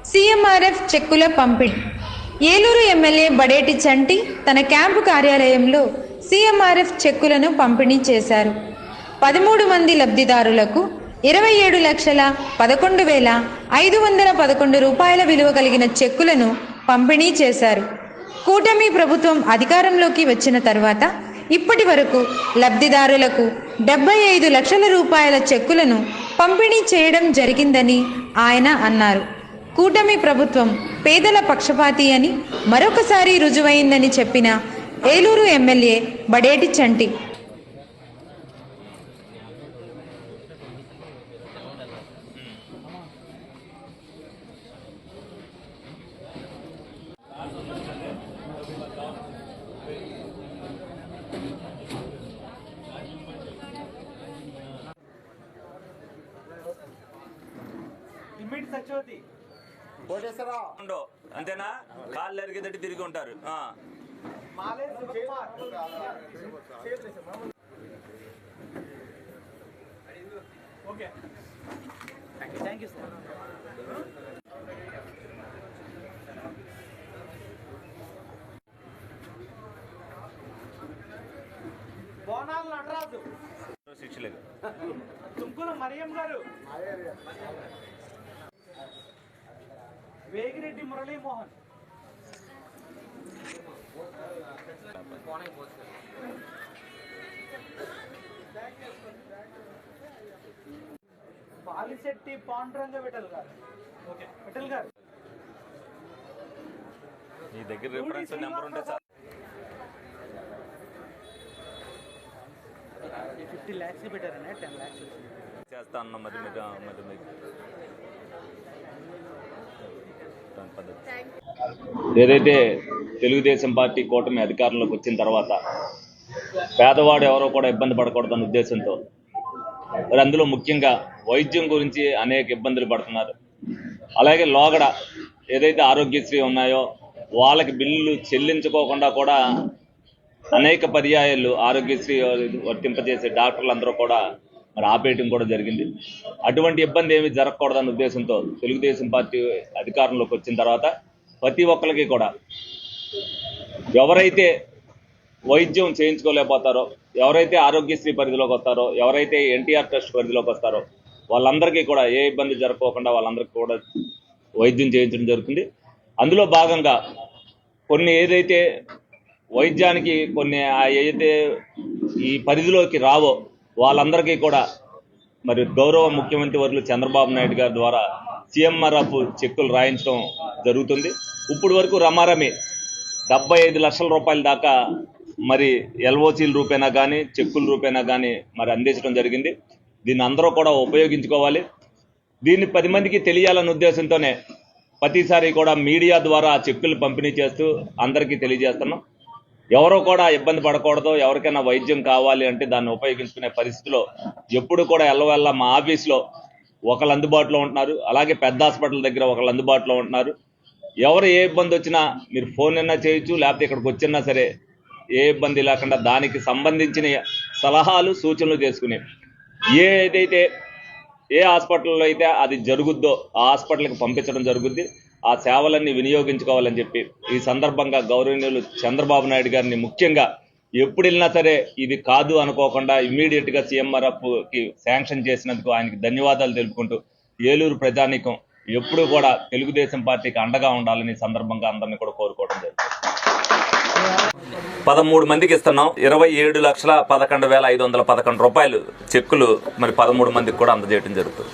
CMRF చెక్కుల పంపిణీ. Eluru MLA Badeti చంటి తన క్యాంపు కార్యాలయంలో సీఎంఆర్ఎఫ్ చెక్కులను పంపిణీ చేశారు. 13 మంది లబ్ధిదారులకు 27,11,511 రూపాయల విలువ కలిగిన చెక్కులను పంపిణీ చేశారు. కూటమి ప్రభుత్వం అధికారంలోకి వచ్చిన తర్వాత ఇప్పటి వరకు లబ్ధిదారులకు 75 లక్షల రూపాయల చెక్కులను పంపిణీ చేయడం జరిగిందని ఆయన అన్నారు. కూటమి ప్రభుత్వం పేదల పక్షపాతి అని మరొకసారి రుజువైందని చెప్పిన ఏలూరు ఎమ్మెల్యే బడేటి చంటి అంతేనా? కాళ్ళు ఎరిగేదట్టి తిరిగి ఉంటారు. బోనాలు నటరాజు, శిక్షలేదు తుంకుల మరియం గారు, వేగిరెడ్డి మురళీమోహన్, బాలిశెట్టి పాండురంగ విఠల్ గారు. ఓకే, విఠల్ గారు మీ దగ్గర రిఫరెన్స్ నెంబర్ ఉంటే సార్. 50 lakhs పెట్టారనే 10 lakhs చేస్తా అన్న మరి ఏదైతే తెలుగుదేశం పార్టీ కూటమి అధికారంలోకి వచ్చిన తర్వాత పేదవాడు ఎవరో కూడా ఇబ్బంది పడకూడదన్న ఉద్దేశంతో మరి అందులో ముఖ్యంగా వైద్యం గురించి అనేక ఇబ్బందులు పడుతున్నారు. అలాగే లోగడ ఏదైతే ఆరోగ్యశ్రీ ఉన్నాయో వాళ్ళకి బిల్లులు చెల్లించుకోకుండా కూడా అనేక పర్యాయాలు ఆరోగ్యశ్రీ వర్తింపజేసే డాక్టర్లు అందరూ కూడా మరి ఆపేయటం కూడా జరిగింది. అటువంటి ఇబ్బంది ఏమీ జరగకూడదన్న ఉద్దేశంతో తెలుగుదేశం పార్టీ అధికారంలోకి వచ్చిన తర్వాత ప్రతి ఒక్కరికి కూడా ఎవరైతే వైద్యం చేయించుకోలేకపోతారో, ఎవరైతే ఆరోగ్యశ్రీ పరిధిలోకి వస్తారో, ఎవరైతే ఎన్టీఆర్ ట్రస్ట్ పరిధిలోకి వస్తారో వాళ్ళందరికీ కూడా ఏ ఇబ్బంది జరగకోకుండా వాళ్ళందరికీ కూడా వైద్యం చేయించడం జరుగుతుంది. అందులో భాగంగా కొన్ని ఏదైతే వైద్యానికి కొన్ని ఏదైతే ఈ పరిధిలోకి రావో వాళ్ళందరికీ కూడా మరి గౌరవ ముఖ్యమంత్రి వర్యులు చంద్రబాబు నాయుడు గారి ద్వారా సీఎంఆర్ఎఫ్ చెక్కులు రాయించడం జరుగుతుంది. ఇప్పుడు వరకు రమారమి 75 లక్షల రూపాయల దాకా మరి ఎల్ఓసీల రూపేనా కానీ చెక్కుల రూపేనా కానీ మరి అందించడం జరిగింది. దీన్ని అందరూ కూడా ఉపయోగించుకోవాలి. దీన్ని 10 మందికి తెలియాలన్న ఉద్దేశంతోనే ప్రతిసారి కూడా మీడియా ద్వారా చెక్కులు పంపిణీ చేస్తూ అందరికీ తెలియజేస్తున్నాం. ఎవరో కూడా ఇబ్బంది పడకూడదు. ఎవరికైనా వైద్యం కావాలి అంటే దాన్ని ఉపయోగించుకునే పరిస్థితిలో ఎప్పుడు కూడా ఎల్లవెల్ల మా ఆఫీస్లో ఒకళ్ళు అందుబాటులో ఉంటున్నారు. అలాగే పెద్ద హాస్పిటల్ దగ్గర ఒకళ్ళు అందుబాటులో ఉంటున్నారు. ఎవరు ఏ ఇబ్బంది వచ్చినా మీరు ఫోన్ అయినా చేయొచ్చు, లేకపోతే ఇక్కడికి వచ్చినా సరే ఏ ఇబ్బంది లేకుండా దానికి సంబంధించిన సలహాలు సూచనలు చేసుకుని ఏదైతే ఏ హాస్పిటల్లో అయితే అది జరుగుద్దో ఆ హాస్పిటల్కి పంపించడం జరుగుద్ది. ఆ సేవలన్నీ వినియోగించుకోవాలని చెప్పి ఈ సందర్భంగా గౌరవనీయులు చంద్రబాబు నాయుడు గారిని ముఖ్యంగా ఎప్పుడు వెళ్ళినా సరే ఇది కాదు అనుకోకుండా ఇమ్మీడియట్గా సీఎంఆర్ఎఫ్కి శాంక్షన్ చేసినందుకు ఆయనకి ధన్యవాదాలు తెలుపుకుంటూ ఏలూరు ప్రజానీకం ఎప్పుడూ కూడా తెలుగుదేశం పార్టీకి అండగా ఉండాలని సందర్భంగా అందరినీ కూడా కోరుకోవడం జరుగుతుంది. 13 మందికి ఇస్తున్నాం. 27,11,511 రూపాయలు చెక్కులు మరి 13 మందికి కూడా అందజేయడం జరుగుతుంది.